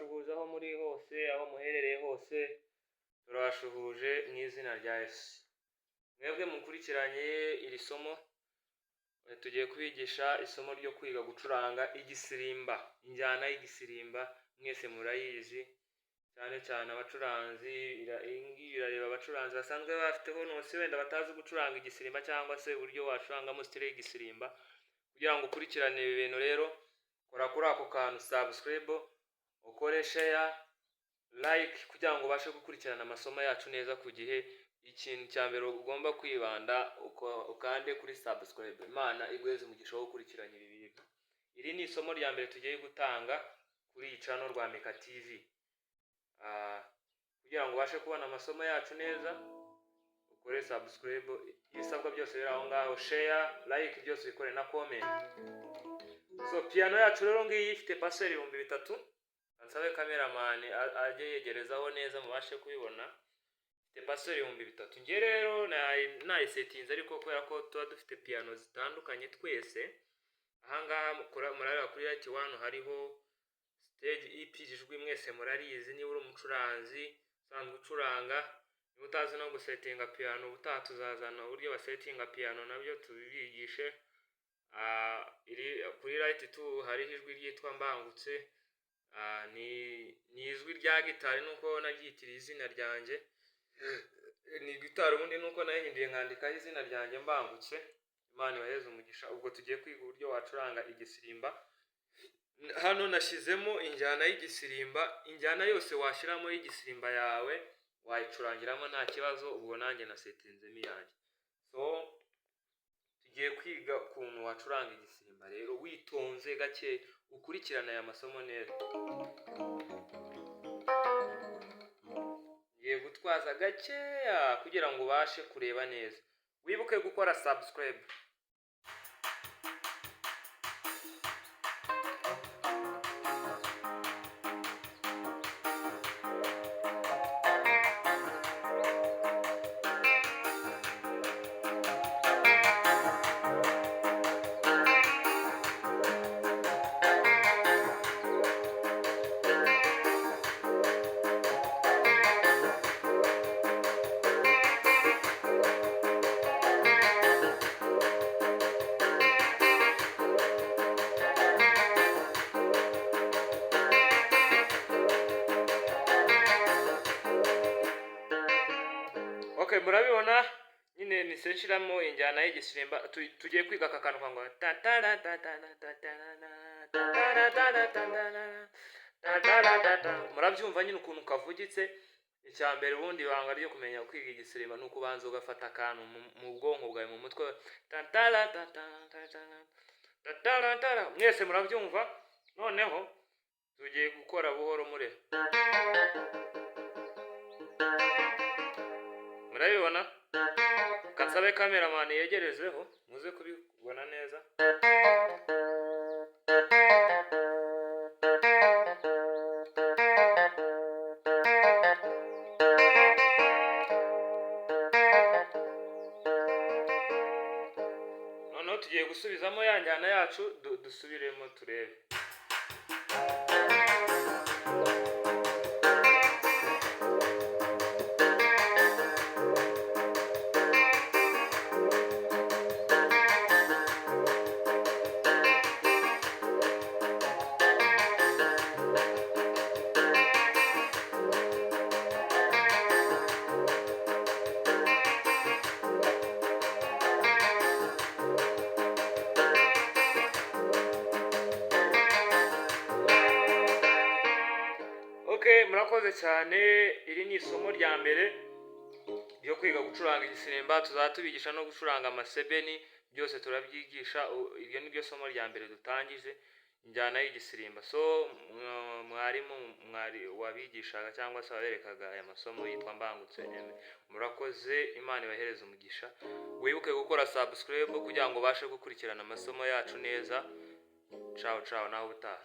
turabashuhuje aho muri hose, aho muherereye hose, turabashuhuje mu izina rya Yesu. Mwebwe mukurikiranye iri somo, tugiye kubigisha isomo ryo kwiga gucuranga igisirimba, injyana y'igisirimba. Mwese murayizi, cyane cyane abacuranzi. Irareba abacuranzi basanzwe bafiteho nose, wenda batazi gucuranga igisirimba cyangwa se uburyo wacurangamo style y'igisirimba. Kugira ngo ukurikirane ibi bintu rero, kora kuri ako kantu subscribe, ukore share, like, kugira ngo ubashe gukurikirana amasomo yacu neza ku gihe. Ikintu cya mbere ugomba kwibanda, ukande kuri subscribe. Imana igweze umugisha wo gukurikirana ibi bintu. Iri ni isomo rya mbere tugiye gutanga kuri iyi channel Rwamika TV. Kugira ngo ubashe kubona amasomo yacu neza, ukore subscribe. Ibisabwa byose biri aho ngaho, share, like, byose bikore na comment. So piano yacu rero ngiyi ifite paseri 3000. Nsabe cameraman ajye yegerezaho neza mubashe kubibona. Ifite paseri 3000. Nge rero nayisetinze, ariko kubera ko tuba dufite piano zitandukanye twese. Ahangaha murareba kuri Light 1 hariho stage ipijijwe, mwese murarizi. Niba uri umucuranzi usanzwe ucuranga, niba utazi no gusetinga piano, ubutaha tuzazana uburyo basetinga piano nabyo tubibigishe. Kuri Light 2 hariho ijwi ryitwa Mbangutse. Ni ijwi rya gitari, nuko naryitiriye izina ryanjye. Ni gitari ubundi nuko nayihinduye nkandikaho izina ryanjye Mbangutse. Imana ibaheze umugisha. Ubwo tugiye kwiga uburyo wacuranga igisirimba. Hano nashyizemo injyana y'igisirimba. Injyana yose washyiramo y'igisirimba yawe wayicurangiramo nta kibazo. Ubwo nanjye nasetinzemo iyanjye. So tugiye kwiga ukuntu wacuranga igisirimba rero witonze gake, ukurikirana aya masomo neza. Ngiye gutwaza gakeya kugira ngo ubashe kureba neza. Wibuke gukora subscribe. Okay, murabibona nyine niseshiramo injyana y'igisirimba. Tugiye kwiga aka kantu ngo murabyumva nyine ukuntu kavugitse. Icya mbere ubundi banga ryo kumenya kwiga igisirimba ni ukubanza ugafata akantu mu bwonko bwawe, mu mutwe. Mwese murabyumva. Noneho tugiye gukora buhoro mure. Murabibona? Kansabe cameraman yegerezeho muze kubibona neza. Noneho tugiye gusubizamo ya njyana yacu, dusubiremo turebe. Okay, murakoze cyane. Iri ni isomo rya mbere ryo kwiga gucuranga igisirimba. Tuzatubigisha no gucuranga amasebeni, byose turabyigisha. Iryo ni ryo somo rya mbere dutangije, injyana y'igisirimba. So mwarimu wabigishaga cyangwa se waberekaga aya masomo yitwa Mbangutse. Murakoze, Imana ibahereze umugisha. Wibuke gukora subscribe kugira ngo ubashe gukurikirana amasomo yacu neza. Ciao ciao, naho ubutaha.